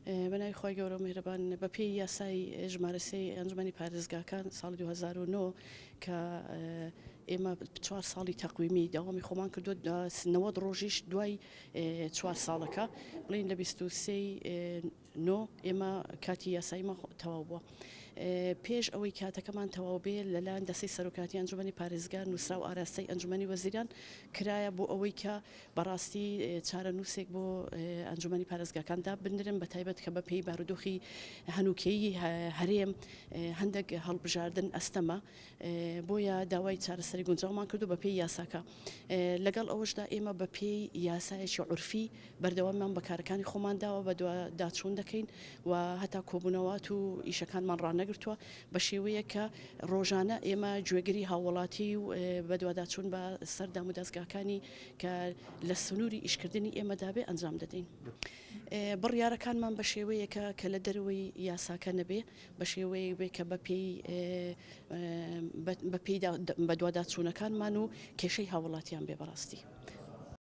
بەناوی خۆی گەورە میهرەبان بەپێی یاسای ژمارە 3 ئەنجومەنی پارێزگاکان ساڵی 2009 کە ئێمە 4 ساڵی تەقویمی داوامی خۆمان کردو 90 ڕۆژیش دوای 4 ساڵەکە بڵین لە 23 نۆ ئێمە کاتی یاساییمە تەواو بووە. پێش ئەوەی کاتەکەمان تەواو بێ لەلایەن دەستەی سەرۆکاتی ئەنجومەنی پارێزگار نووسرا و ئاراستەی ئەنجومەنی وەزیران کرایە بۆ ئەوەی کە بەڕاستی چارە نووسێک بۆ ئەنجومەنی پارێزگاکاندا بنرن بە تایبەت کە بەپێی بارودۆخی هەنووکێی هەرێم هەندێک هەڵبژاردن ئەستەمە بۆیە داوای چارەسەری گونجاومان کردو بەپێی یاساکە. لەگەڵ ئەوەشدا ئێمە بەپێی یاسایەکی عورفی بەردەوامان بەکارەکانی خۆمان داوە بە داچوون دەکەین و هەتا کۆبوونەوات و ئیشەکانمان ڕانەگرتووە بە شێوەیە کە ڕۆژانە ئێمە گوێگری هاوڵاتی و بەدواداچوون بە سەردام و دەستگاکانی کە لە سنووری ئیشکردنی ئێمەدابێ ئەنجام دەدەین. بڕیارەکانمان بە شێوەیەکە کە لە دەروەوەی یاساکە نەبێ بە شێوەیە بێ کە بەپێی بەدواداچوونەکانمان و کێشەی هاوڵاتیان بێ بەڕاستی.